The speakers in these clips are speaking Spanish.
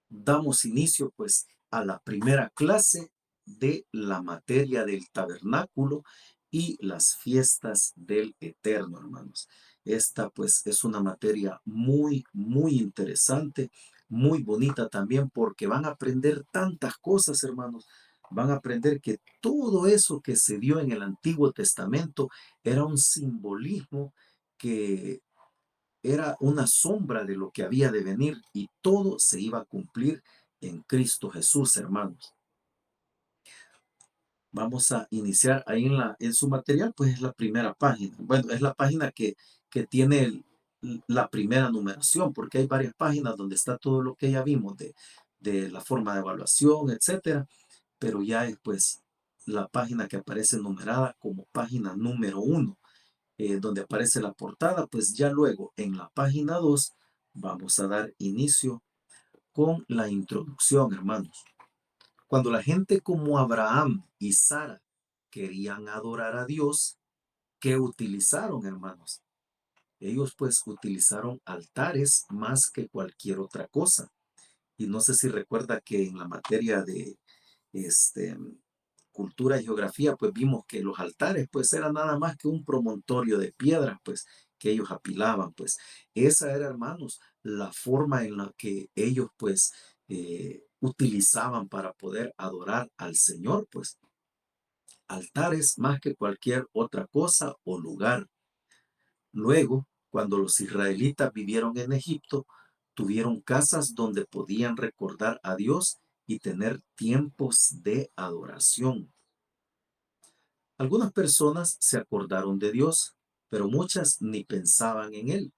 damos inicio pues a la primera clase de la materia del tabernáculo y las fiestas del Eterno, hermanos. Esta pues es una materia muy interesante, muy bonita también porque van a aprender tantas cosas, hermanos. Van a aprender que todo eso que se dio en el Antiguo Testamento era un simbolismo que era una sombra de lo que había de venir y todo se iba a cumplir en Cristo Jesús, hermanos. Vamos a iniciar ahí en su material, pues es la primera página. Bueno, es la página que tiene la primera numeración, porque hay varias páginas donde está todo lo que ya vimos de la forma de evaluación, etcétera, pero ya es pues la página que aparece numerada como página número 1, donde aparece la portada, pues ya luego en la página 2 vamos a dar inicio con la introducción, hermanos. Cuando la gente como Abraham y Sara querían adorar a Dios, ¿qué utilizaron, hermanos? Ellos pues utilizaron altares más que cualquier otra cosa. Y no sé si recuerda que en la materia de este, cultura y geografía, pues vimos que los altares pues eran nada más que un promontorio de piedras, pues que ellos apilaban, pues esa era, hermanos, la forma en la que ellos pues utilizaban para poder adorar al Señor, pues altares más que cualquier otra cosa o lugar. Luego, cuando los israelitas vivieron en Egipto, tuvieron casas donde podían recordar a Dios y tener tiempos de adoración. Algunas personas se acordaron de Dios, pero muchas ni pensaban en Él.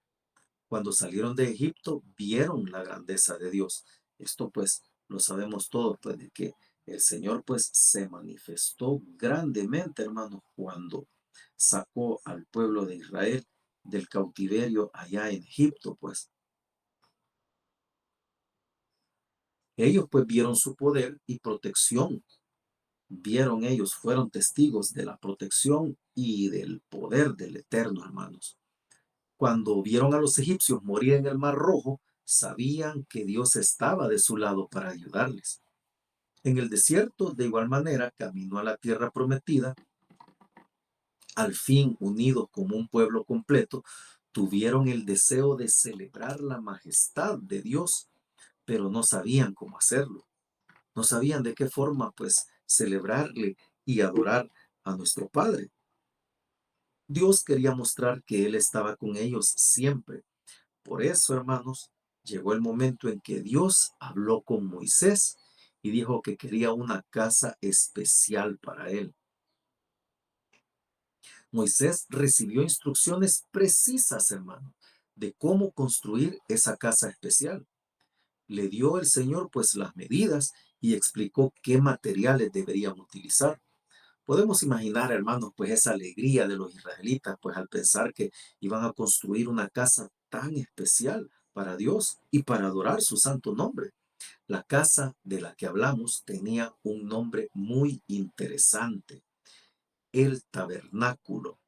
Cuando salieron de Egipto, vieron la grandeza de Dios. Esto pues lo sabemos todos, pues de que el Señor pues se manifestó grandemente, hermanos, cuando sacó al pueblo de Israel del cautiverio allá en Egipto, pues ellos pues vieron su poder y protección. Vieron ellos, fueron testigos de la protección y del poder del Eterno, hermanos. Cuando vieron a los egipcios morir en el Mar Rojo, sabían que Dios estaba de su lado para ayudarles. En el desierto, de igual manera, camino a la tierra prometida, al fin unidos como un pueblo completo, tuvieron el deseo de celebrar la majestad de Dios, pero no sabían cómo hacerlo. No sabían de qué forma, pues, celebrarle y adorar a nuestro Padre. Dios quería mostrar que Él estaba con ellos siempre. Por eso, hermanos, llegó el momento en que Dios habló con Moisés y dijo que quería una casa especial para él. Moisés recibió instrucciones precisas, hermano, de cómo construir esa casa especial. Le dio el Señor pues las medidas y explicó qué materiales deberían utilizar. Podemos imaginar, hermanos, pues esa alegría de los israelitas, pues al pensar que iban a construir una casa tan especial para Dios y para adorar su santo nombre. La casa de la que hablamos tenía un nombre muy interesante, el tabernáculo.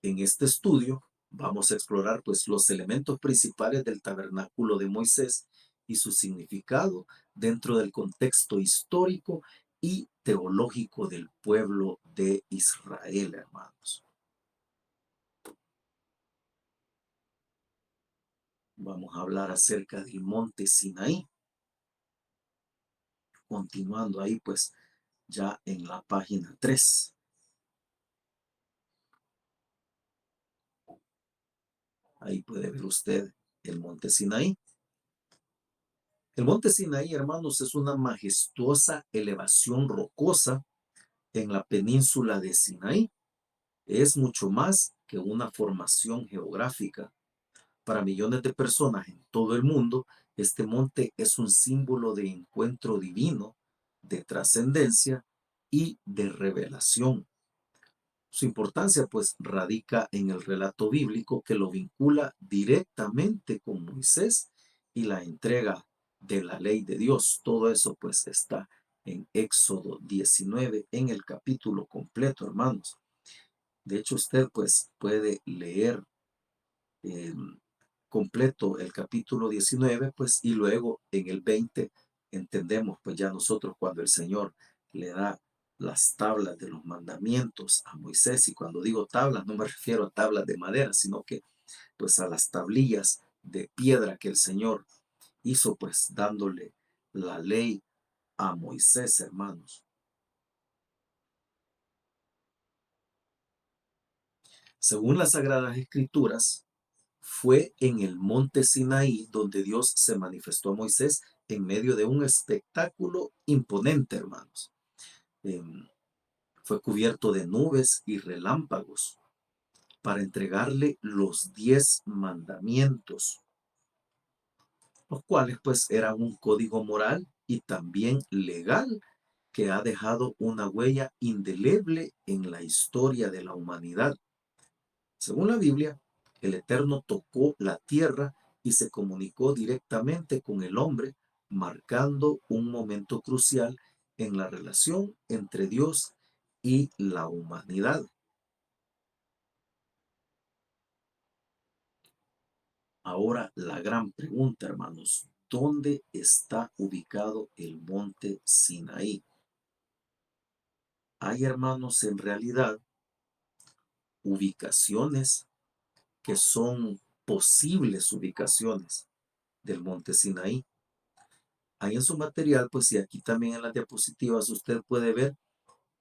En este estudio vamos a explorar pues los elementos principales del tabernáculo de Moisés y su significado dentro del contexto histórico y teológico del pueblo de Israel, hermanos. Vamos a hablar acerca del monte Sinaí, continuando ahí pues ya en la página 3. Ahí puede ver usted el monte Sinaí. El monte Sinaí, hermanos, es una majestuosa elevación rocosa en la península de Sinaí. Es mucho más que una formación geográfica. Para millones de personas en todo el mundo, este monte es un símbolo de encuentro divino, de trascendencia y de revelación. Su importancia pues radica en el relato bíblico que lo vincula directamente con Moisés y la entrega de la ley de Dios. Todo eso pues está en Éxodo 19 en el capítulo completo, hermanos. De hecho, usted pues puede leer em, completo el capítulo 19, pues, y luego en el 20 entendemos, pues ya nosotros cuando el Señor le da las tablas de los mandamientos a Moisés, y cuando digo tablas no me refiero a tablas de madera, sino que pues a las tablillas de piedra que el Señor hizo, pues dándole la ley a Moisés, hermanos. Según las Sagradas Escrituras, fue en el monte Sinaí donde Dios se manifestó a Moisés en medio de un espectáculo imponente, hermanos. Em, Fue cubierto de nubes y relámpagos para entregarle los 10 mandamientos, los cuales pues eran un código moral y también legal que ha dejado una huella indeleble en la historia de la humanidad. Según la Biblia, el Eterno tocó la tierra y se comunicó directamente con el hombre, marcando un momento crucial en la relación entre Dios y la humanidad. Ahora la gran pregunta, hermanos, ¿dónde está ubicado el monte Sinaí? Hay, hermanos, en realidad ubicaciones que son posibles ubicaciones del monte Sinaí. Ahí en su material, pues y aquí también en las diapositivas usted puede ver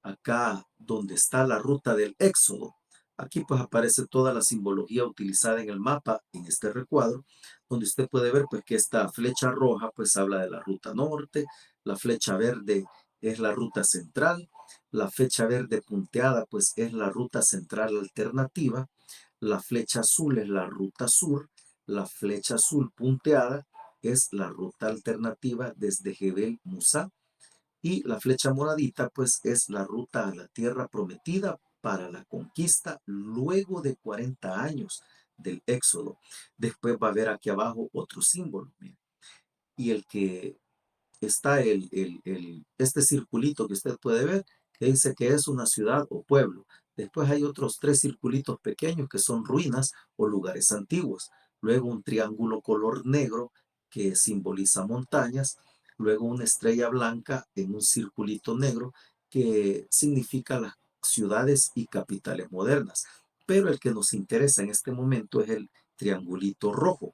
acá donde está la ruta del Éxodo. Aquí pues aparece toda la simbología utilizada en el mapa, en este recuadro, donde usted puede ver pues que esta flecha roja pues habla de la ruta norte, la flecha verde es la ruta central, la flecha verde punteada pues es la ruta central alternativa, la flecha azul es la ruta sur, la flecha azul punteada es la ruta alternativa desde Jebel Musa, y la flecha moradita, pues es la ruta a la tierra prometida para la conquista luego de 40 años del Éxodo. Después va a haber aquí abajo otro símbolo. Mire. Y el que está este circulito que usted puede ver, que dice que es una ciudad o pueblo. Después hay otros 3 circulitos pequeños que son ruinas o lugares antiguos. Luego un triángulo color negro que simboliza montañas. Luego una estrella blanca en un circulito negro que significa las ciudades y capitales modernas. Pero el que nos interesa en este momento es el triangulito rojo.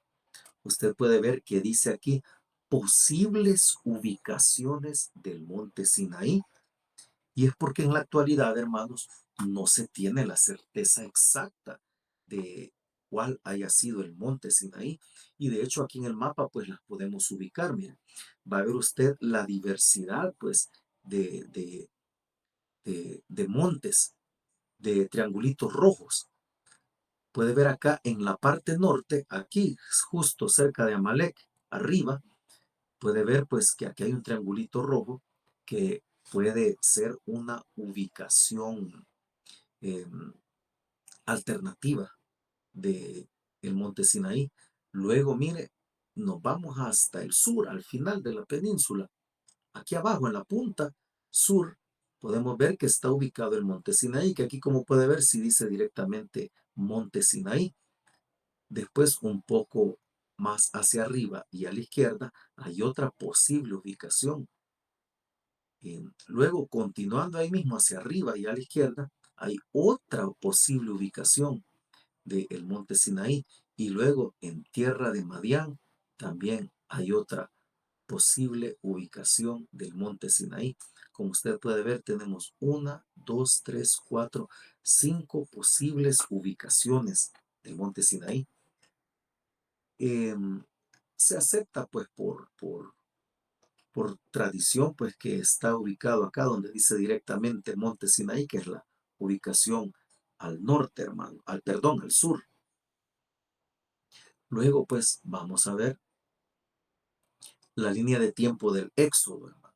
Usted puede ver que dice aquí posibles ubicaciones del monte Sinaí. Y es porque en la actualidad, hermanos, no se tiene la certeza exacta de cuál haya sido el monte Sinaí. Y de hecho aquí en el mapa pues las podemos ubicar. Miren, va a ver usted la diversidad pues de montes, de triangulitos rojos. Puede ver acá en la parte norte, aquí justo cerca de Amalek, arriba, puede ver pues que aquí hay un triangulito rojo que puede ser una ubicación eh, alternativa de el monte Sinaí. Luego, mire, nos vamos hasta el sur, al final de la península. Aquí abajo, en la punta sur, podemos ver que está ubicado el monte Sinaí, que aquí como puede ver, si dice directamente monte Sinaí. Después, un poco más hacia arriba y a la izquierda, hay otra posible ubicación. Luego, continuando ahí mismo hacia arriba y a la izquierda, hay otra posible ubicación del monte Sinaí. Y luego en tierra de Madián también hay otra posible ubicación del monte Sinaí. Como usted puede ver, tenemos una, dos, tres, cuatro, 5 posibles ubicaciones del monte Sinaí. Em, Se acepta pues por tradición, pues que está ubicado acá donde dice directamente Monte Sinaí, que es la ubicación al norte, hermano, perdón, al sur. Luego, pues vamos a ver la línea de tiempo del Éxodo, hermano.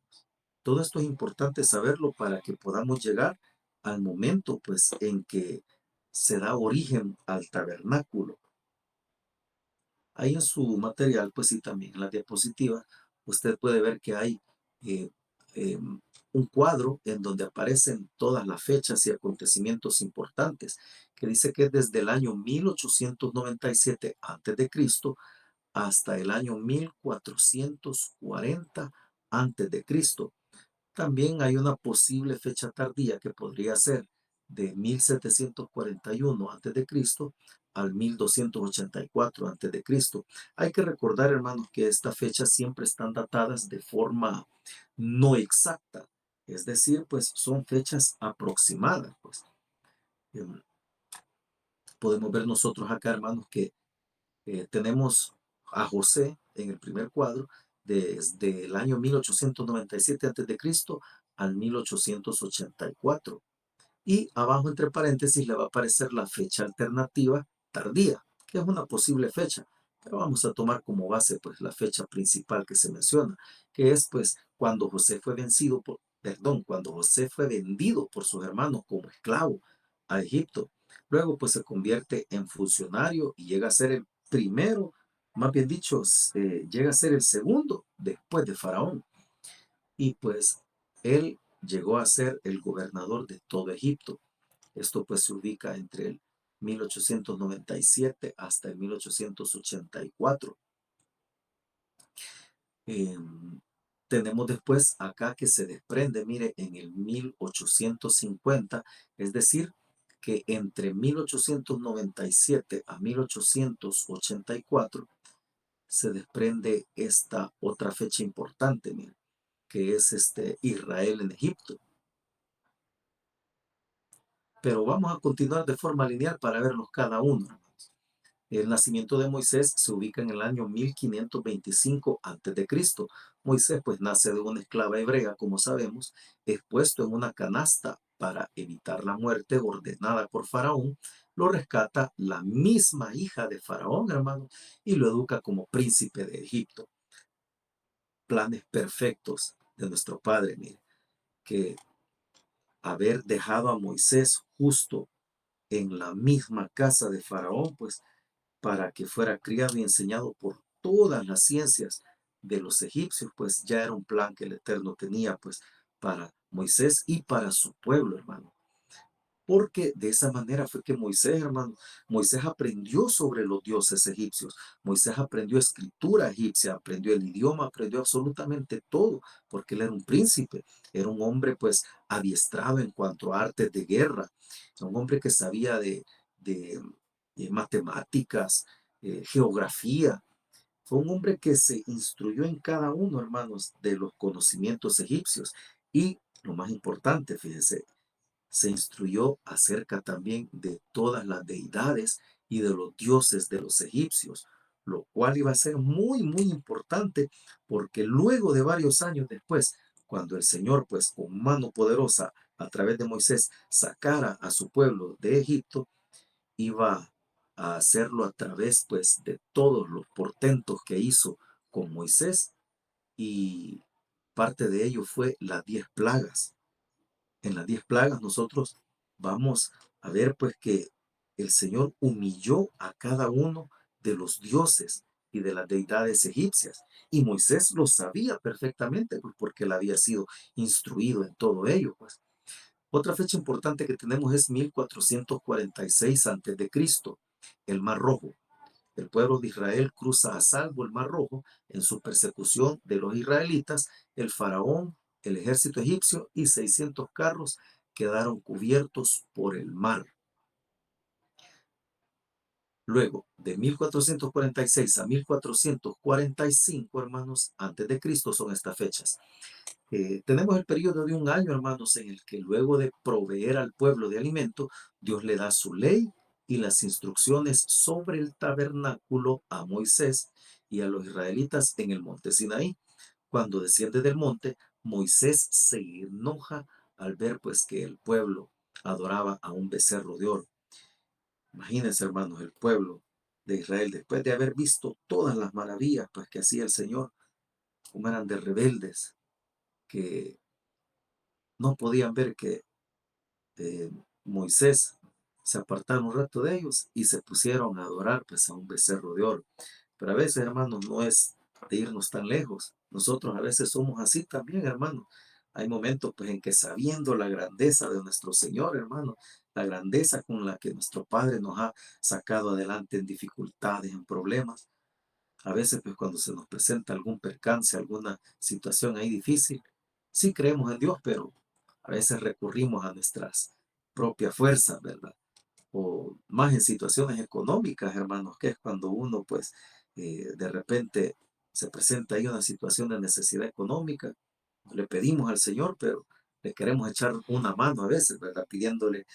Todo esto es importante saberlo para que podamos llegar al momento, pues, en que se da origen al tabernáculo. Ahí en su material, pues sí, también en la diapositiva, usted puede ver que hay eh, eh, un cuadro en donde aparecen todas las fechas y acontecimientos importantes que dice que es desde el año 1897 antes de Cristo hasta el año 1440 antes de Cristo. También hay una posible fecha tardía que podría ser de 1741 antes de Cristo al 1284 antes de Cristo. Hay que recordar, hermanos, que estas fechas siempre están datadas de forma no exacta, es decir, pues son fechas aproximadas, pues. Em, Podemos ver nosotros acá, hermanos, que tenemos a José en el primer cuadro desde el año 1897 antes de Cristo al 1884. Y abajo, entre paréntesis, le va a aparecer la fecha alternativa tardía, que es una posible fecha. Pero vamos a tomar como base, pues, la fecha principal que se menciona, que es, pues, cuando José fue vencido por, perdón, cuando José fue vendido por sus hermanos como esclavo a Egipto. Luego, pues, se convierte en funcionario y llega a ser el primero, más bien dicho, llega a ser el segundo después de Faraón. Y pues, él llegó a ser el gobernador de todo Egipto. Esto pues se ubica entre el 1897 hasta el 1884. Eh, Tenemos después acá que se desprende, mire, en el 1850, es decir, que entre 1897 a 1884 se desprende esta otra fecha importante, mire, que es Israel en Egipto. Pero vamos a continuar de forma lineal para verlos cada uno. El nacimiento de Moisés se ubica en el año 1525 a.C. Moisés pues nace de una esclava hebrea, como sabemos, es puesto en una canasta para evitar la muerte ordenada por Faraón, lo rescata la misma hija de Faraón, hermano, y lo educa como príncipe de Egipto. Planes perfectos de nuestro Padre, mire, que haber dejado a Moisés justo en la misma casa de Faraón, pues para que fuera criado y enseñado por todas las ciencias de los egipcios, pues ya era un plan que el Eterno tenía, pues, para Moisés y para su pueblo, hermano. Porque de esa manera fue que Moisés, hermano, Moisés aprendió sobre los dioses egipcios, Moisés aprendió escritura egipcia, aprendió el idioma, aprendió absolutamente todo, porque él era un príncipe, era un hombre pues adiestrado en cuanto a artes de guerra, un hombre que sabía de matemáticas, geografía. Fue un hombre que se instruyó en cada uno, hermanos, de los conocimientos egipcios. Y lo más importante, fíjense, se instruyó acerca también de todas las deidades y de los dioses de los egipcios, lo cual iba a ser muy, muy importante porque luego de varios años después, cuando el Señor, pues con mano poderosa a través de Moisés, sacara a su pueblo de Egipto, iba a hacerlo a través, pues, de todos los portentos que hizo con Moisés y parte de ello fue las 10 plagas. En las 10 plagas nosotros vamos a ver pues que el Señor humilló a cada uno de los dioses y de las deidades egipcias. Y Moisés lo sabía perfectamente, pues porque él había sido instruido en todo ello, pues. Otra fecha importante que tenemos es 1446 antes de Cristo, el Mar Rojo. El pueblo de Israel cruza a salvo el Mar Rojo en su persecución de los israelitas. El faraón, el ejército egipcio y 600 carros quedaron cubiertos por el mar. Luego, de 1446 a 1445, hermanos, antes de Cristo son estas fechas. Tenemos el periodo de un año, hermanos, en el que luego de proveer al pueblo de alimento, Dios le da su ley y las instrucciones sobre el tabernáculo a Moisés y a los israelitas en el monte Sinaí. Cuando desciende del monte, Moisés se enoja al ver pues que el pueblo adoraba a un becerro de oro. Imagínense, hermanos, el pueblo de Israel, después de haber visto todas las maravillas pues que hacía el Señor, como eran de rebeldes, que no podían ver que Moisés se apartaron un rato de ellos y se pusieron a adorar pues a un becerro de oro. Pero a veces, hermanos, no es de irnos tan lejos. Nosotros a veces somos así también, hermanos. Hay momentos pues en que sabiendo la grandeza de nuestro Señor, hermano, la grandeza con la que nuestro Padre nos ha sacado adelante en dificultades, en problemas, a veces pues cuando se nos presenta algún percance, alguna situación ahí difícil, sí creemos en Dios, pero a veces recurrimos a nuestras propias fuerzas, ¿verdad? O más en situaciones económicas, hermanos, que es cuando uno pues de repente se presenta ahí una situación de necesidad económica, le pedimos al Señor, pero le queremos echar una mano a veces, ¿verdad? Pidiéndole,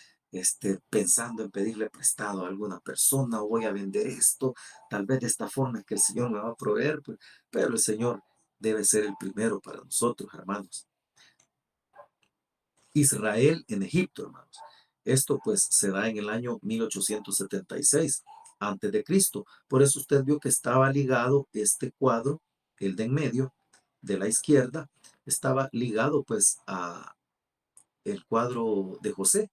pensando en pedirle prestado a alguna persona, o voy a vender esto, tal vez de esta forma es que el Señor me va a proveer, pues, pero el Señor debe ser el primero para nosotros, hermanos. Israel en Egipto, hermanos. Esto pues se da en el año 1876 antes de Cristo. Por eso usted vio que estaba ligado este cuadro, el de en medio, de la izquierda, estaba ligado pues a el cuadro de José,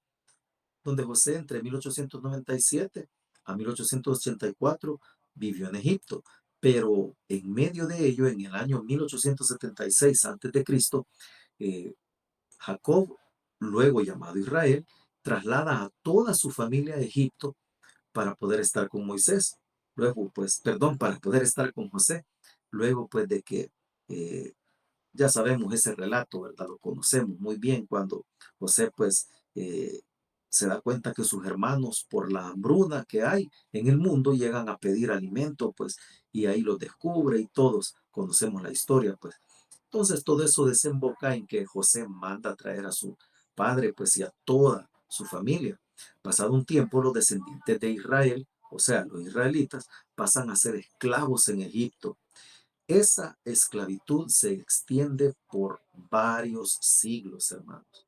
donde José entre 1897 a 1884 vivió en Egipto. Pero en medio de ello, en el año 1876 antes de Cristo, eh, Jacob, luego llamado Israel, traslada a toda su familia a Egipto para poder estar con Moisés. Luego, pues, perdón, para poder estar con José. Luego, pues, de que eh, ya sabemos ese relato, ¿verdad? Lo conocemos muy bien cuando José, pues, eh, se da cuenta que sus hermanos, por la hambruna que hay en el mundo, llegan a pedir alimento, pues, y ahí los descubre y todos conocemos la historia, pues. Entonces todo eso desemboca en que José manda a traer a su padre, pues y a toda su familia. Pasado un tiempo, los descendientes de Israel, o sea, los israelitas, pasan a ser esclavos en Egipto. Esa esclavitud se extiende por varios siglos, hermanos.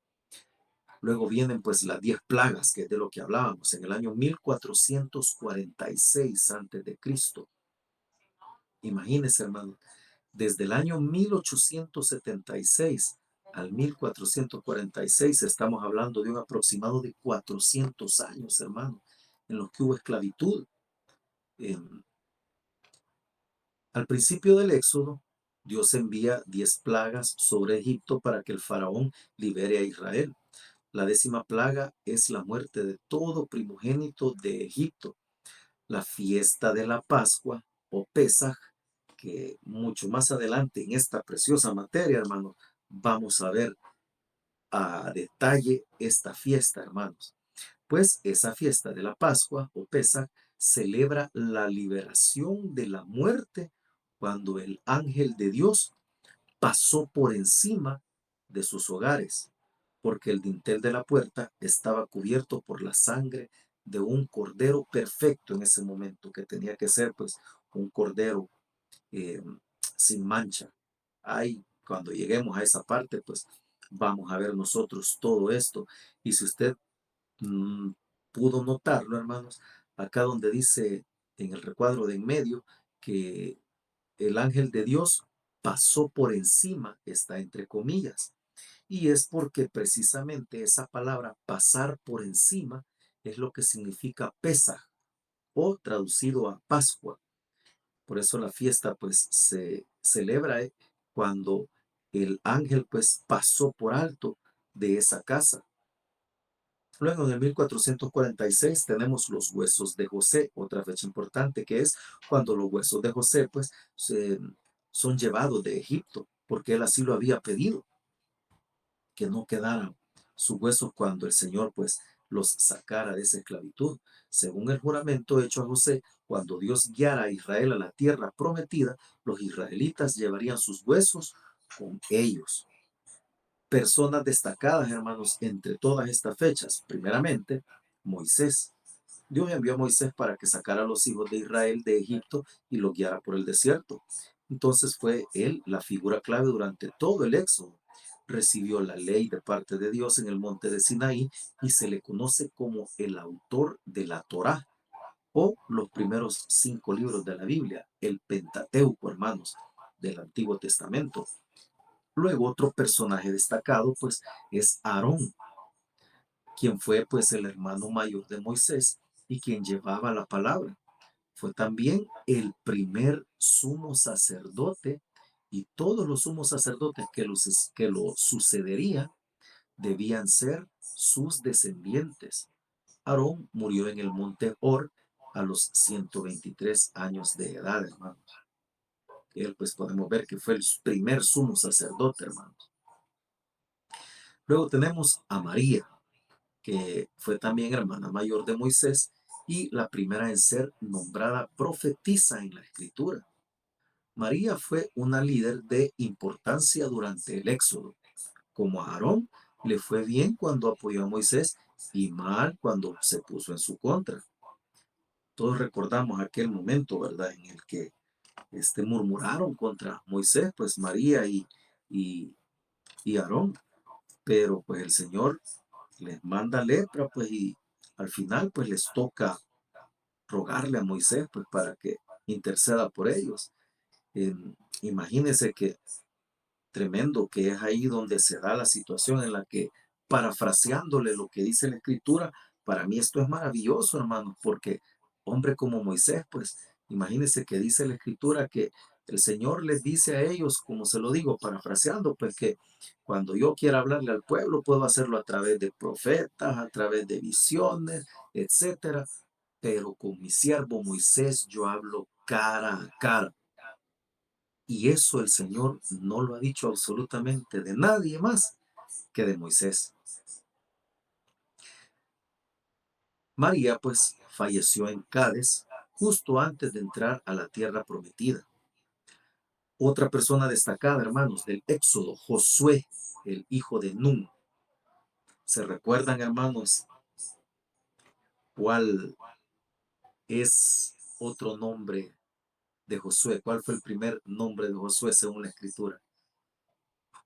Luego vienen pues las 10 plagas, que es de lo que hablábamos, en el año 1446 antes de Cristo. Imagínense, hermanos, desde el año 1876 al 1446 estamos hablando de un aproximado de 400 años, hermano, en los que hubo esclavitud. Eh, Al principio del Éxodo, Dios envía 10 plagas sobre Egipto para que el faraón libere a Israel. La 10ª plaga es la muerte de todo primogénito de Egipto. La fiesta de la Pascua o Pesaj, que mucho más adelante en esta preciosa materia, hermanos, vamos a ver a detalle esta fiesta, hermanos. Pues esa fiesta de la Pascua o Pesaj celebra la liberación de la muerte cuando el ángel de Dios pasó por encima de sus hogares, porque el dintel de la puerta estaba cubierto por la sangre de un cordero perfecto en ese momento, que tenía que ser pues un cordero eh, sin mancha. Ahí, cuando lleguemos a esa parte, pues vamos a ver nosotros todo esto. Y si usted mm, pudo notarlo, hermanos, acá donde dice en el recuadro de en medio que el ángel de Dios pasó por encima, está entre comillas. Y es porque precisamente esa palabra pasar por encima es lo que significa Pesaj o traducido a Pascua. Por eso la fiesta pues se celebra cuando el ángel pues pasó por alto de esa casa. Luego en el 1446 tenemos los huesos de José, otra fecha importante que es cuando los huesos de José pues son llevados de Egipto, porque él así lo había pedido, que no quedaran sus huesos cuando el Señor pues los sacara de esa esclavitud. Según el juramento hecho a José, cuando Dios guiara a Israel a la tierra prometida, los israelitas llevarían sus huesos con ellos. Personas destacadas, hermanos, entre todas estas fechas. Primeramente, Moisés. Dios envió a Moisés para que sacara a los hijos de Israel de Egipto y los guiara por el desierto. Entonces fue él la figura clave durante todo el éxodo. Recibió la ley de parte de Dios en el monte de Sinaí y se le conoce como el autor de la Torá o los primeros 5 libros de la Biblia, el Pentateuco, hermanos, del Antiguo Testamento. Luego otro personaje destacado pues es Aarón, quien fue pues el hermano mayor de Moisés y quien llevaba la palabra. Fue también el primer sumo sacerdote y todos los sumos sacerdotes que lo sucederían debían ser sus descendientes. Aarón murió en el monte Hor a los 123 años de edad, hermanos. Él, pues podemos ver que fue el primer sumo sacerdote, hermanos. Luego tenemos a María, que fue también hermana mayor de Moisés y la primera en ser nombrada profetisa en la escritura. María fue una líder de importancia durante el Éxodo. Como a Aarón, le fue bien cuando apoyó a Moisés y mal cuando se puso en su contra. Todos recordamos aquel momento, ¿verdad?, en el que murmuraron contra Moisés, pues María y, y Aarón, pero pues el Señor les manda lepra, pues y al final pues les toca rogarle a Moisés, pues para que interceda por ellos. Eh, Imagínense que tremendo que es ahí donde se da la situación en la que, parafraseándole lo que dice la escritura, para mí esto es maravilloso, hermanos, porque hombre como Moisés, pues imagínense que dice la escritura que el Señor les dice a ellos, como se lo digo, parafraseando, pues que cuando yo quiera hablarle al pueblo, puedo hacerlo a través de profetas, a través de visiones, etcétera, pero con mi siervo Moisés yo hablo cara a cara. Y eso el Señor no lo ha dicho absolutamente de nadie más que de Moisés. María pues falleció en Cádiz justo antes de entrar a la tierra prometida. Otra persona destacada, hermanos, del Éxodo, Josué, el hijo de Nun. ¿Se recuerdan, hermanos, cuál es otro nombre de Josué? ¿Cuál fue el primer nombre de Josué según la escritura?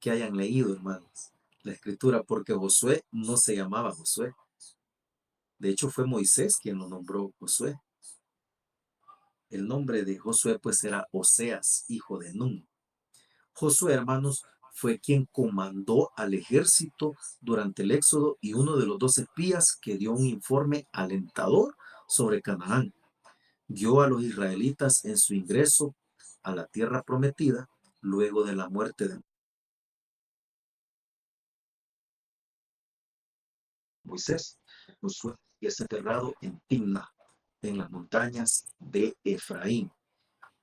Que hayan leído, hermanos, la escritura, porque Josué no se llamaba Josué. De hecho, fue Moisés quien lo nombró Josué. El nombre de Josué pues era Oseas, hijo de Nun. Josué, hermanos, fue quien comandó al ejército durante el éxodo y uno de los 12 espías que dio un informe alentador sobre Canaán. Guió a los israelitas en su ingreso a la tierra prometida luego de la muerte de Moisés. Josué es enterrado en Timna, en las montañas de Efraín.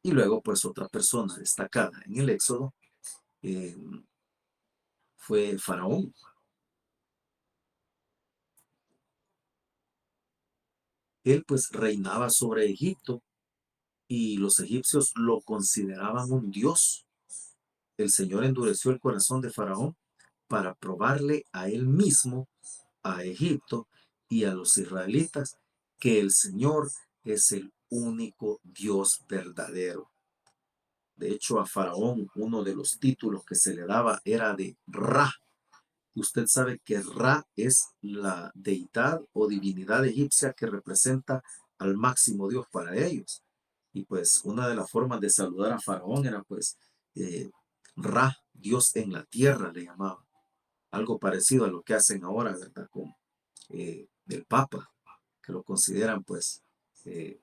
Y luego, pues otra persona destacada en el Éxodo eh, fue Faraón. Él pues reinaba sobre Egipto y los egipcios lo consideraban un dios. El Señor endureció el corazón de Faraón para probarle a él mismo, a Egipto y a los israelitas que el Señor es el único Dios verdadero. De hecho, a Faraón uno de los títulos que se le daba era de Ra. Usted sabe que Ra es la deidad o divinidad egipcia que representa al máximo Dios para ellos. Y pues una de las formas de saludar a Faraón era pues eh, Ra, Dios en la tierra le llamaba. Algo parecido a lo que hacen ahora, ¿verdad? Con el Papa, que lo consideran pues eh,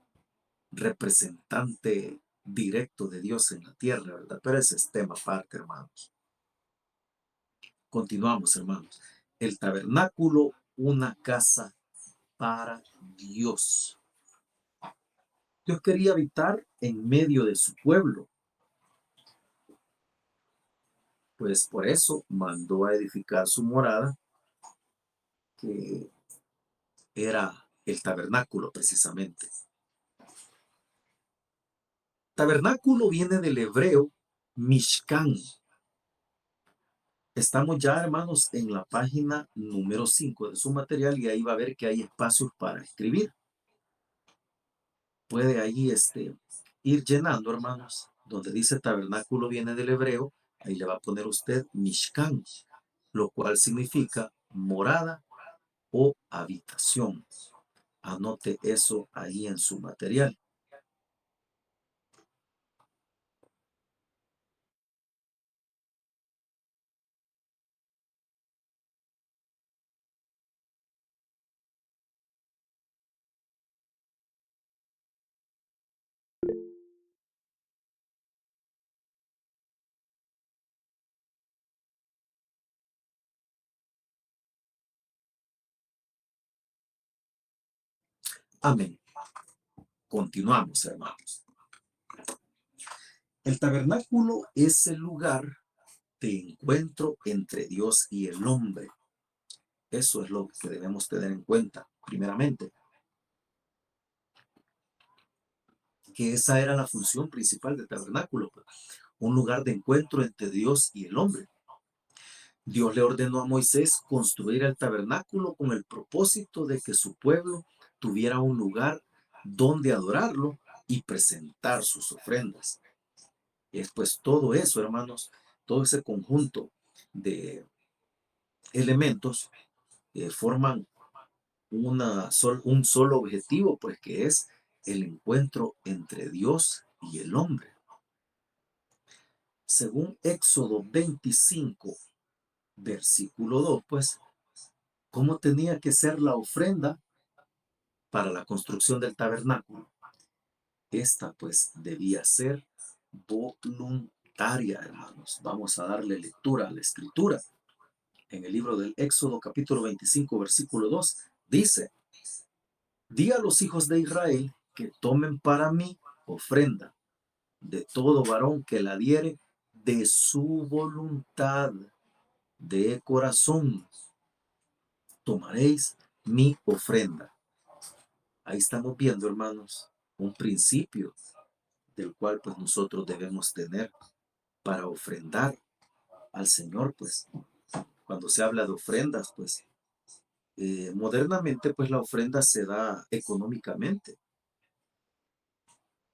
representante directo de Dios en la tierra, ¿verdad? Pero ese es tema aparte, hermanos. Continuamos, hermanos. El tabernáculo, una casa para Dios. Dios quería habitar en medio de su pueblo, pues por eso mandó a edificar su morada, que era el tabernáculo precisamente. Tabernáculo viene del hebreo Mishkan. Estamos ya, hermanos, en la página número 5 de su material y ahí va a ver que hay espacios para escribir. Puede ahí ir llenando, hermanos, donde dice tabernáculo viene del hebreo, ahí le va a poner usted Mishkan, lo cual significa morada o habitación. Anote eso ahí en su material. Amén. Continuamos, hermanos. El tabernáculo es el lugar de encuentro entre Dios y el hombre. Eso es lo que debemos tener en cuenta, primeramente, que esa era la función principal del tabernáculo, pues, un lugar de encuentro entre Dios y el hombre. Dios le ordenó a Moisés construir el tabernáculo con el propósito de que su pueblo tuviera un lugar donde adorarlo y presentar sus ofrendas. Y después todo eso, hermanos, todo ese conjunto de elementos forman un solo objetivo, pues que es el encuentro entre Dios y el hombre. Según Éxodo 25, versículo 2, pues, ¿cómo tenía que ser la ofrenda para la construcción del tabernáculo? Esta, pues, debía ser voluntaria, hermanos. Vamos a darle lectura a la escritura. En el libro del Éxodo, capítulo 25, versículo 2, dice: Di a los hijos de Israel que tomen para mí ofrenda de todo varón que la diere de su voluntad, de corazón. Tomaréis mi ofrenda. Ahí estamos viendo, hermanos, un principio del cual pues nosotros debemos tener para ofrendar al Señor, pues. Cuando se habla de ofrendas, pues modernamente pues la ofrenda se da económicamente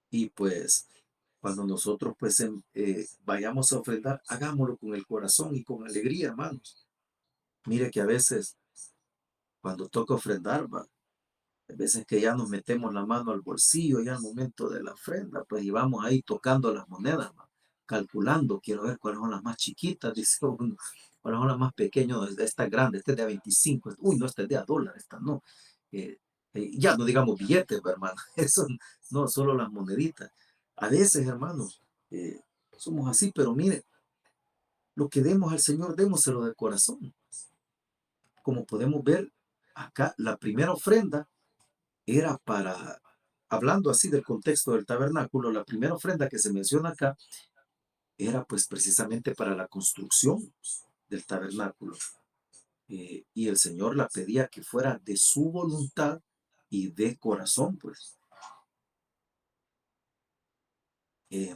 y pues cuando nosotros pues vayamos a ofrendar, hagámoslo con el corazón y con alegría, hermanos. Mire que a veces cuando toca ofrendar, va, a veces que ya nos metemos la mano al bolsillo ya al momento de la ofrenda, pues y vamos ahí tocando las monedas, va, calculando, quiero ver cuáles son las más chiquitas, dice uno, cuáles son las más pequeñas, esta es grande, este es de a 25, uy, no, este es de a dólar, esta no. Eh, ya no digamos billetes, va, hermano, eso no, solo las moneditas. A veces, hermanos, somos así, pero mire, lo que demos al Señor, démoselo de corazón. Como podemos ver acá, la primera ofrenda era para, hablando así del contexto del tabernáculo, la primera ofrenda que se menciona acá era pues precisamente para la construcción del tabernáculo. Y el Señor la pedía que fuera de su voluntad y de corazón, pues. Eh,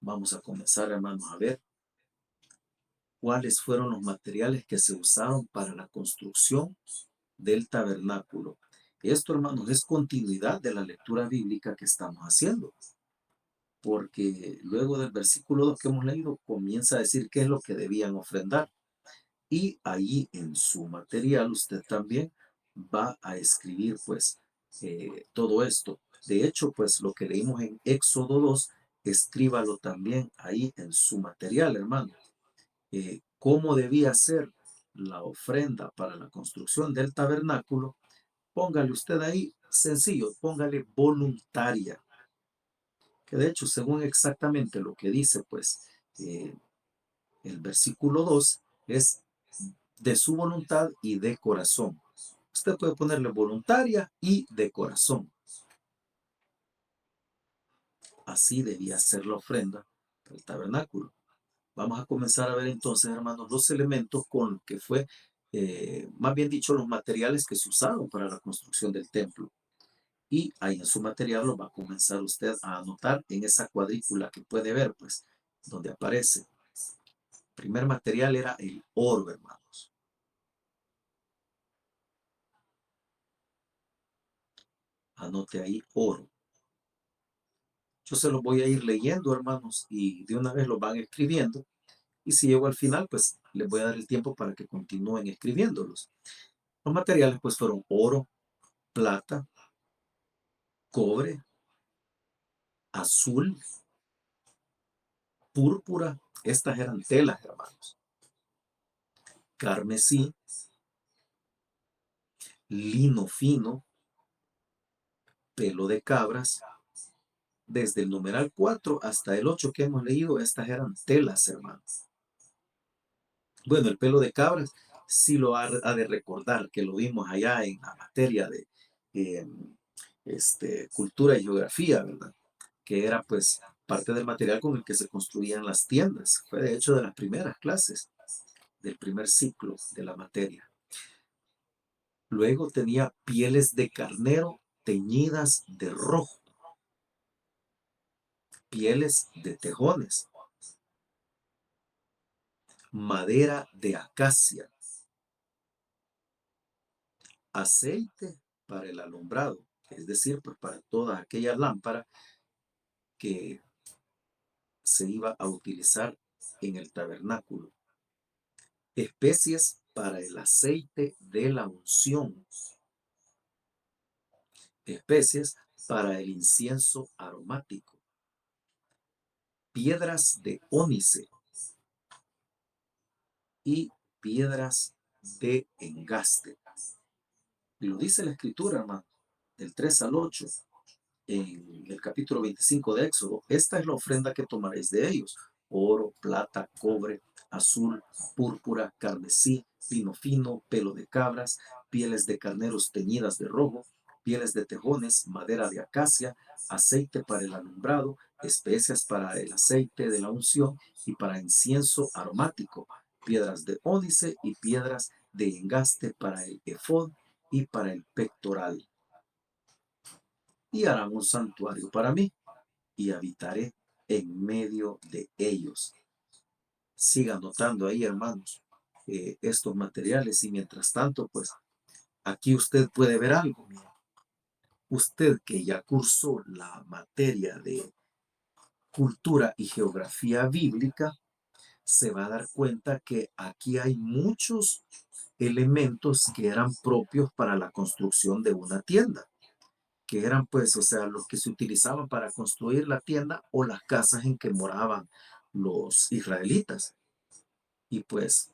Vamos a comenzar, hermanos, a ver cuáles fueron los materiales que se usaron para la construcción del tabernáculo. Esto, hermanos, es continuidad de la lectura bíblica que estamos haciendo, porque luego del versículo 2 que hemos leído comienza a decir qué es lo que debían ofrendar. Y allí en su material usted también va a escribir pues todo esto. De hecho, pues lo que leímos en Éxodo 2, escríbalo también ahí en su material, hermano. ¿Cómo debía ser la ofrenda para la construcción del tabernáculo? Póngale usted ahí, sencillo, póngale voluntaria, que de hecho, según exactamente lo que dice, pues, eh, el versículo 2 es de su voluntad y de corazón. Usted puede ponerle voluntaria y de corazón. Así debía ser la ofrenda del tabernáculo. Vamos a comenzar a ver entonces, hermanos, los elementos con que fue, más bien dicho, los materiales que se usaron para la construcción del templo. Y ahí en su material lo va a comenzar usted a anotar en esa cuadrícula que puede ver, pues, donde aparece. El primer material era el oro, hermanos. Anote ahí oro. Yo se los voy a ir leyendo, hermanos, y de una vez los van escribiendo. Y si llego al final, pues les voy a dar el tiempo para que continúen escribiéndolos. Los materiales, pues, fueron oro, plata, cobre, azul, púrpura. Estas eran telas, hermanos. Carmesí, lino fino, pelo de cabras. Desde el numeral 4 hasta el 8 que hemos leído, estas eran telas, hermanos. Bueno, el pelo de cabras sí lo ha de recordar, que lo vimos allá en la materia de em, cultura y geografía, ¿verdad? Que era pues parte del material con el que se construían las tiendas. Fue de hecho de las primeras clases del primer ciclo de la materia. Luego tenía pieles de carnero teñidas de rojo, pieles de tejones, madera de acacia, aceite para el alumbrado, es decir, pues para toda aquella lámpara que se iba a utilizar en el tabernáculo, especies para el aceite de la unción, especies para el incienso aromático, piedras de ónice y piedras de engaste. Y lo dice la escritura, hermano, del 3 al 8, en el capítulo 25 de Éxodo. Esta es la ofrenda que tomaréis de ellos: oro, plata, cobre, azul, púrpura, carmesí, pino fino, pelo de cabras, pieles de carneros teñidas de rojo, pieles de tejones, madera de acacia, aceite para el alumbrado, especias para el aceite de la unción y para incienso aromático, piedras de ónice y piedras de engaste para el efod y para el pectoral. Y harán un santuario para mí, y habitaré en medio de ellos. Siga anotando ahí, hermanos, estos materiales, y mientras tanto, pues aquí usted puede ver algo. Mira. Usted que ya cursó la materia de cultura y geografía bíblica, se va a dar cuenta que aquí hay muchos elementos que eran propios para la construcción de una tienda, que eran pues, o sea, los que se utilizaban para construir la tienda o las casas en que moraban los israelitas. Y pues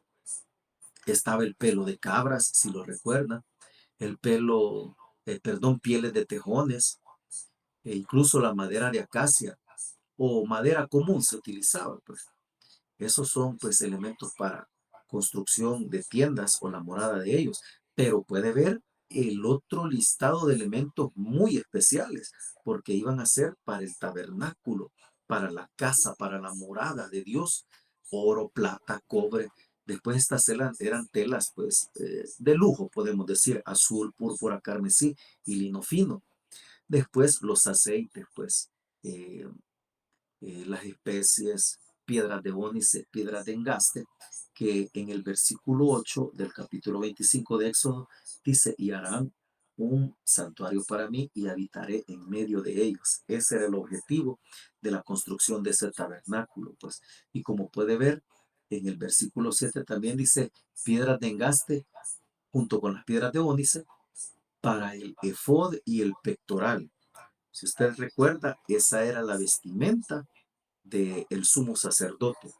estaba el pelo de cabras, si lo recuerdan, el pelo, perdón, pieles de tejones, e incluso la madera de acacia o madera común se utilizaba, pues. Esos son pues elementos para construcción de tiendas o la morada de ellos. Pero puede ver el otro listado de elementos muy especiales, porque iban a ser para el tabernáculo, para la casa, para la morada de Dios: oro, plata, cobre. Después estas eran telas pues de lujo, podemos decir: azul, púrpura, carmesí y lino fino. Después los aceites, pues eh, las especies, piedras de ónice, piedras de engaste, que en el versículo 8 del capítulo 25 de Éxodo dice: y harán un santuario para mí y habitaré en medio de ellos. Ese era el objetivo de la construcción de ese tabernáculo, pues. Y como puede ver, en el versículo 7 también dice: piedras de engaste junto con las piedras de ónice para el efod y el pectoral. Si usted recuerda, esa era la vestimenta del sumo sacerdote.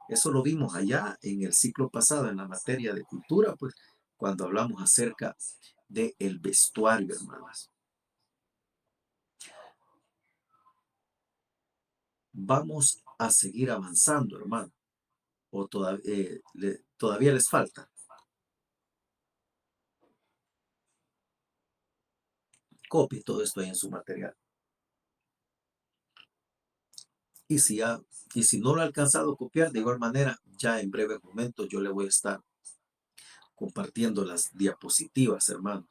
Eso lo vimos allá en el ciclo pasado en la materia de cultura, pues cuando hablamos acerca del vestuario, hermanas. Vamos a seguir avanzando, hermano, o todavía les falta. Copie todo esto ahí en su material. Y si, ya, y si no lo ha alcanzado a copiar, de igual manera, ya en breves momentos yo le voy a estar compartiendo las diapositivas, hermano.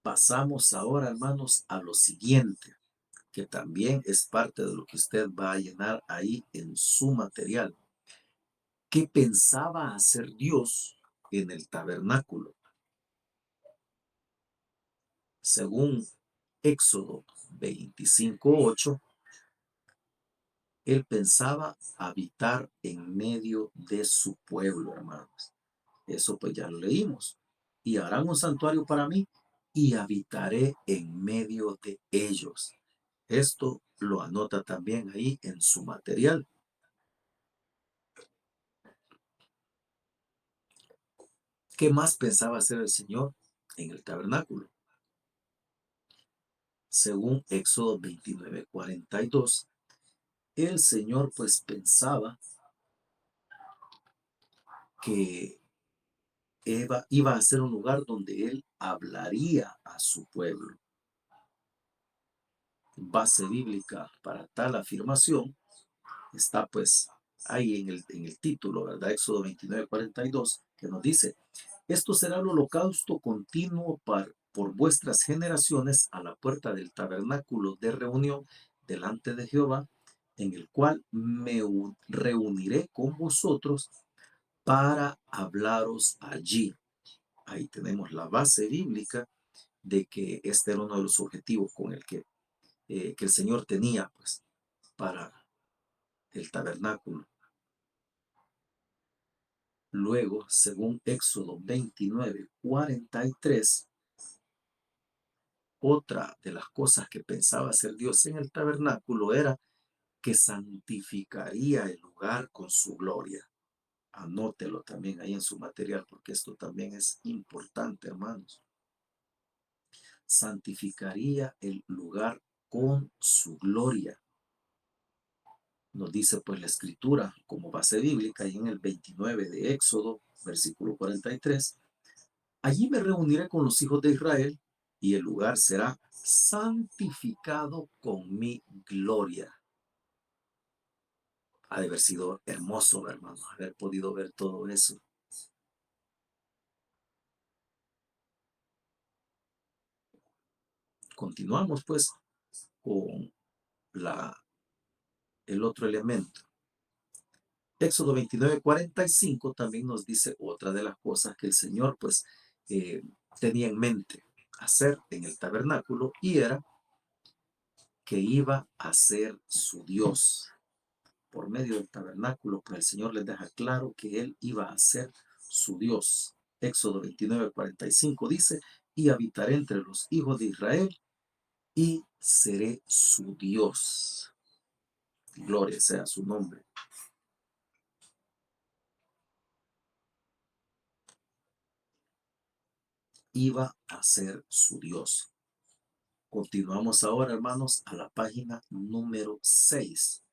Pasamos ahora, hermanos, a lo siguiente, que también es parte de lo que usted va a llenar ahí en su material. ¿Qué pensaba hacer Dios en el tabernáculo? Según Éxodo 25:8, él pensaba habitar en medio de su pueblo, hermanos. Eso pues ya lo leímos. Y harán un santuario para mí y habitaré en medio de ellos. Esto lo anota también ahí en su material. ¿Qué más pensaba hacer el Señor en el tabernáculo? según Éxodo 29:42, el Señor pues pensaba que iba a ser un lugar donde Él hablaría a su pueblo. Base bíblica para tal afirmación está pues ahí en el título, ¿verdad? Éxodo 29:42, que nos dice: esto será el holocausto continuo por vuestras generaciones a la puerta del tabernáculo de reunión delante de Jehová, en el cual me reuniré con vosotros para hablaros allí. Ahí tenemos la base bíblica de que este era uno de los objetivos con que el Señor tenía pues para el tabernáculo. Luego, según Éxodo 29:43, otra de las cosas que pensaba hacer Dios en el tabernáculo era que santificaría el lugar con su gloria. Anótelo también ahí en su material, porque esto también es importante, hermanos. Santificaría el lugar con su gloria. Nos dice pues la escritura como base bíblica y en el 29 de Éxodo, versículo 43: allí me reuniré con los hijos de Israel y el lugar será santificado con mi gloria. Ha de haber sido hermoso, hermano, haber podido ver todo eso. Continuamos pues con el otro elemento. Éxodo 29:45 también nos dice otra de las cosas que el Señor pues eh, tenía en mente hacer en el tabernáculo, y era que iba a ser su Dios. Por medio del tabernáculo, pues el Señor les deja claro que Él iba a ser su Dios. Éxodo 29:45 dice: y habitaré entre los hijos de Israel y seré su Dios. Gloria sea su nombre. Iba a ser su Dios. Continuamos ahora, hermanos, a la página número 6.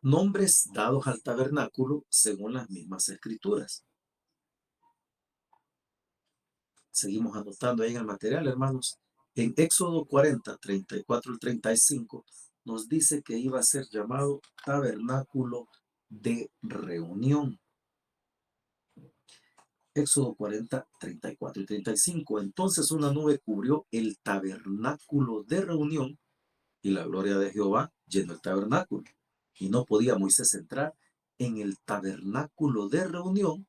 Nombres dados al tabernáculo según las mismas escrituras. Seguimos anotando ahí en el material, hermanos. En Éxodo 40:34 al 35 nos dice que iba a ser llamado tabernáculo de reunión. Éxodo 40:34 y 35. Entonces una nube cubrió el tabernáculo de reunión y la gloria de Jehová llenó el tabernáculo. Y no podía Moisés entrar en el tabernáculo de reunión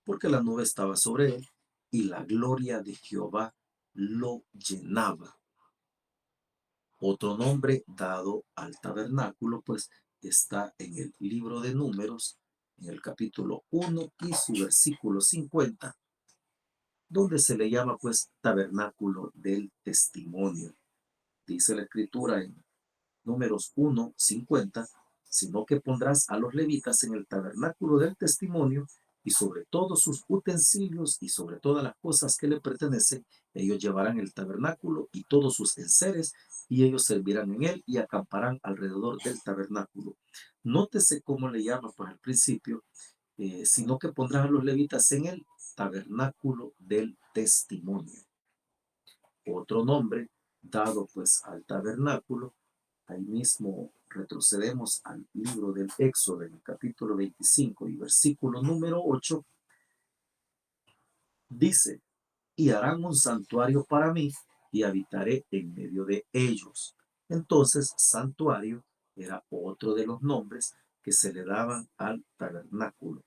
porque la nube estaba sobre él y la gloria de Jehová lo llenaba. Otro nombre dado al tabernáculo pues está en el libro de Números, en el capítulo 1 y su versículo 50, donde se le llama pues tabernáculo del testimonio. Dice la escritura en Números 1:50: sino que pondrás a los levitas en el tabernáculo del testimonio, y sobre todos sus utensilios y sobre todas las cosas que le pertenecen, ellos llevarán el tabernáculo y todos sus enseres, y ellos servirán en él y acamparán alrededor del tabernáculo. Nótese cómo le llama pues al principio, sino que pondrás a los levitas en el tabernáculo del testimonio. Otro nombre dado pues al tabernáculo. Ahí mismo retrocedemos al libro del Éxodo, en el capítulo 25 y versículo número 8, dice: y harán un santuario para mí y habitaré en medio de ellos. Entonces, santuario era otro de los nombres que se le daban al tabernáculo.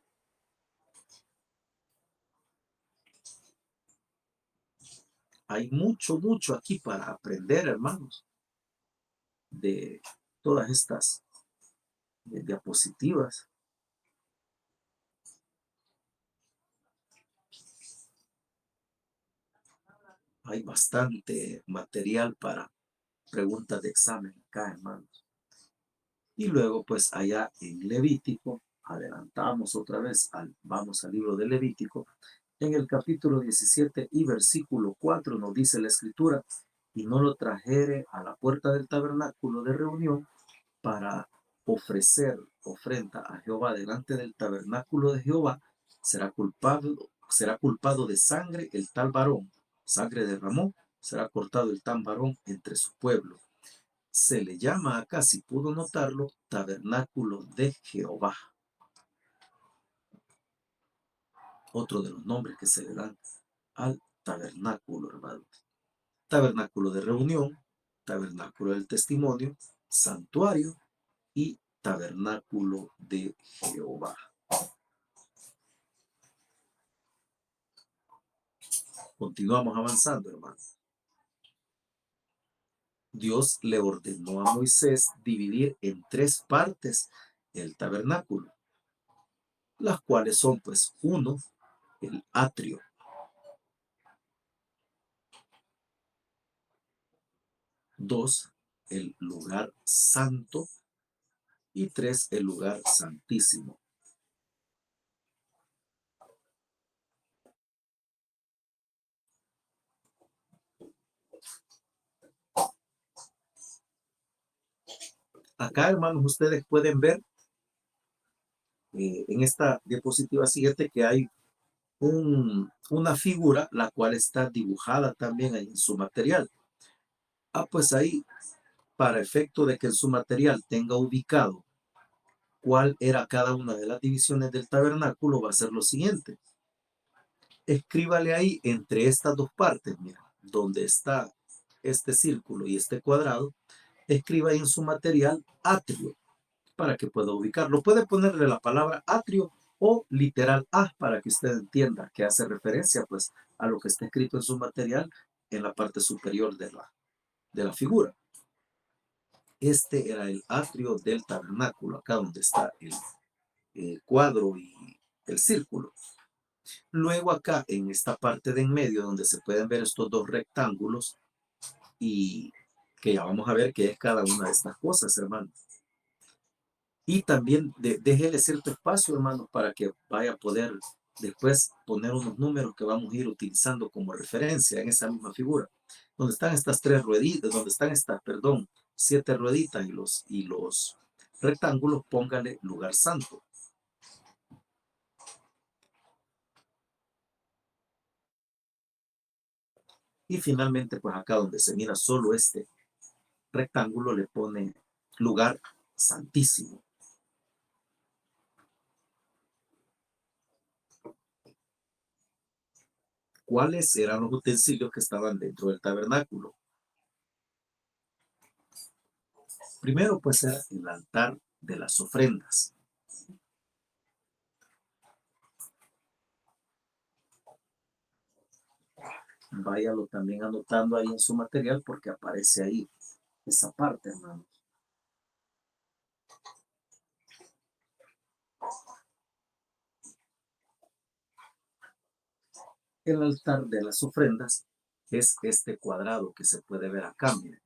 Hay mucho, mucho aquí para aprender, hermanos, de todas estas diapositivas. Hay bastante material para preguntas de examen acá, hermanos. Y luego, pues allá en Levítico, adelantamos otra vez, vamos al libro de Levítico, en el capítulo 17 y versículo 4 nos dice la escritura, y no lo trajere a la puerta del tabernáculo de reunión para ofrecer ofrenda a Jehová delante del tabernáculo de Jehová, será culpado de sangre el tal varón, sangre derramó, será cortado el tal varón entre su pueblo. Se le llama acá, si pudo notarlo, tabernáculo de Jehová. Otro de los nombres que se le dan al tabernáculo, hermano. Tabernáculo de reunión, tabernáculo del testimonio, santuario y tabernáculo de Jehová. Continuamos avanzando, hermano. Dios le ordenó a Moisés dividir en 3 partes el tabernáculo, las cuales son, pues, uno, el atrio, 2, el lugar santo y 3, el lugar santísimo. Acá, hermanos, ustedes pueden ver en esta diapositiva siguiente que hay una figura, la cual está dibujada también en su material. Pues ahí, para efecto de que en su material tenga ubicado cuál era cada una de las divisiones del tabernáculo, va a ser lo siguiente. Escríbale ahí entre estas 2 partes, mira, donde está este círculo y este cuadrado, escriba ahí en su material atrio, para que pueda ubicarlo. Puede ponerle la palabra atrio o literal A para que usted entienda que hace referencia pues a lo que está escrito en su material en la parte superior de la figura. Este era el atrio del tabernáculo, acá donde está el cuadro y el círculo. Luego acá en esta parte de en medio donde se pueden ver estos 2 rectángulos y que ya vamos a ver qué es cada una de estas cosas, hermanos. Y también déjele cierto espacio, hermanos, para que vaya a poder después poner unos números que vamos a ir utilizando como referencia en esa misma figura. Donde están estas 3 rueditas, donde están estas, perdón, 7 rueditas y los rectángulos, póngale lugar santo. Y finalmente, pues acá donde se mira solo este rectángulo, le pone lugar santísimo. ¿Cuáles eran los utensilios que estaban dentro del tabernáculo? Primero, pues era el altar de las ofrendas. Váyalo también anotando ahí en su material porque aparece ahí esa parte, hermanos. El altar de las ofrendas es este cuadrado que se puede ver acá, miren.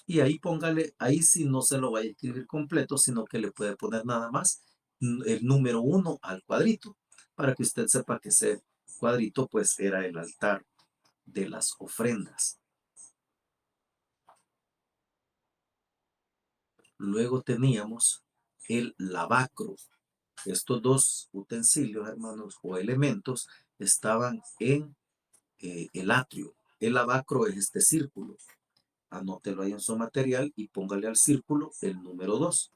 Y ahí póngale, ahí sí no se lo vaya a escribir completo, sino que le puede poner nada más el número 1 al cuadrito, para que usted sepa que ese cuadrito pues era el altar de las ofrendas. Luego teníamos el lavacro. Estos 2 utensilios, hermanos, o elementos, estaban en el atrio. El lavacro es este círculo. Anótelo ahí en su material y póngale al círculo el número 2.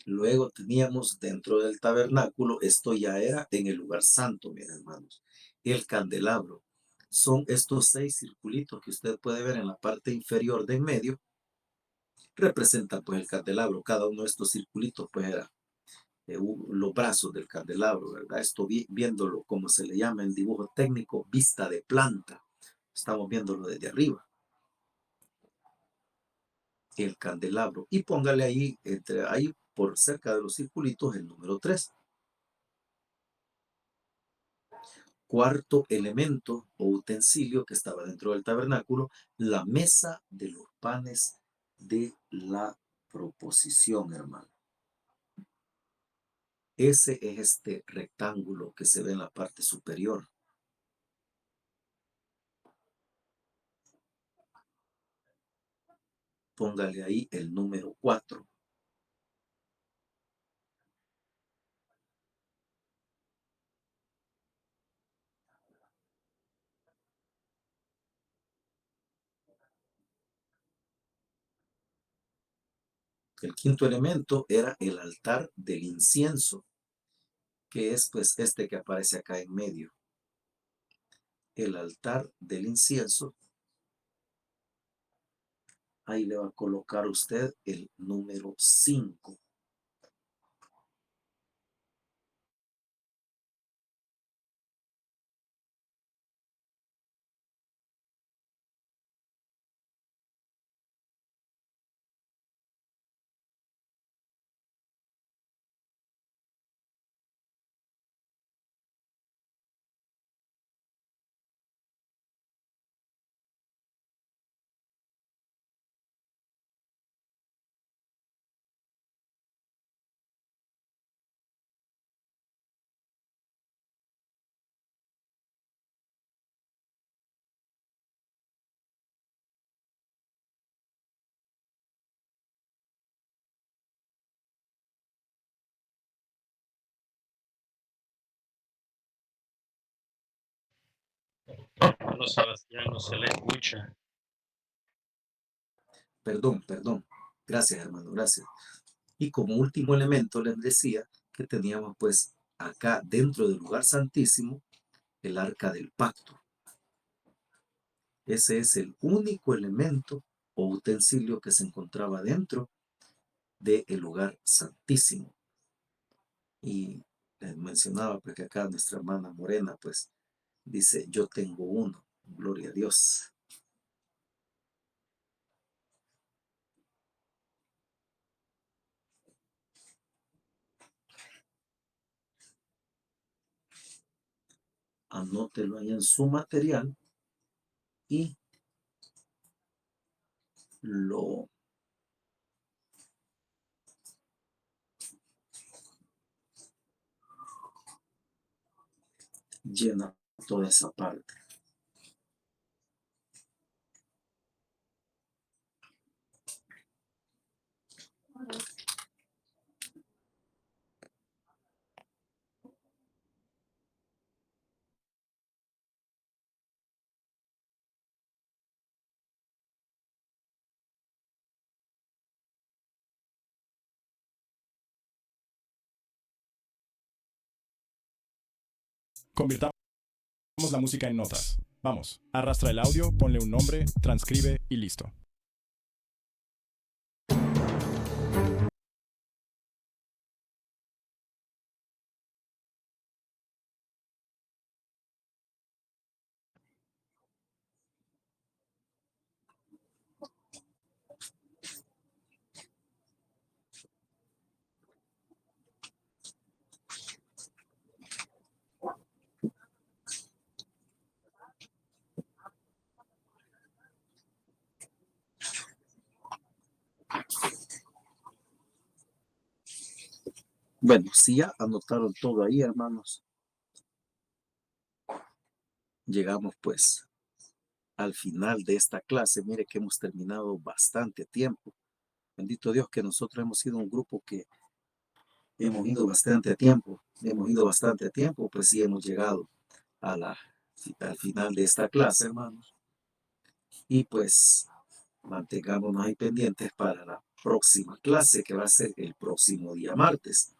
Luego teníamos dentro del tabernáculo, esto ya era en el lugar santo, miren hermanos, el candelabro. Son estos 6 circulitos que usted puede ver en la parte inferior de en medio, representan pues el candelabro. Cada uno de estos circulitos pues era los brazos del candelabro, ¿verdad? Esto viéndolo como se le llama en dibujo técnico, vista de planta. Estamos viéndolo desde arriba, el candelabro. Y póngale ahí, ahí por cerca de los circulitos, el número 3. Cuarto elemento o utensilio que estaba dentro del tabernáculo, la mesa de los panes de la proposición, hermano. Ese es este rectángulo que se ve en la parte superior. Póngale ahí el número 4. El quinto elemento era el altar del incienso, que es pues este que aparece acá en medio. El altar del incienso. Ahí le va a colocar usted el número 5. Hermano Sebastián, no se le escucha. Perdón. Gracias, hermano, gracias. Y como último elemento les decía que teníamos pues acá dentro del lugar santísimo el arca del pacto. Ese es el único elemento o utensilio que se encontraba dentro del lugar santísimo. Y les mencionaba pues que acá nuestra hermana Morena pues dice, yo tengo uno, gloria a Dios. Anótelo ahí en su material y lo llena toda esa parte. Convirtamos la música en notas. Vamos, arrastra el audio, ponle un nombre, transcribe y listo. Bueno, si ya anotaron todo ahí, hermanos, llegamos pues al final de esta clase. Mire que hemos terminado bastante tiempo. Bendito Dios que nosotros hemos sido un grupo que hemos ido bastante tiempo, pues sí hemos llegado a al final de esta clase, hermanos. Y pues mantengámonos ahí pendientes para la próxima clase que va a ser el próximo día martes.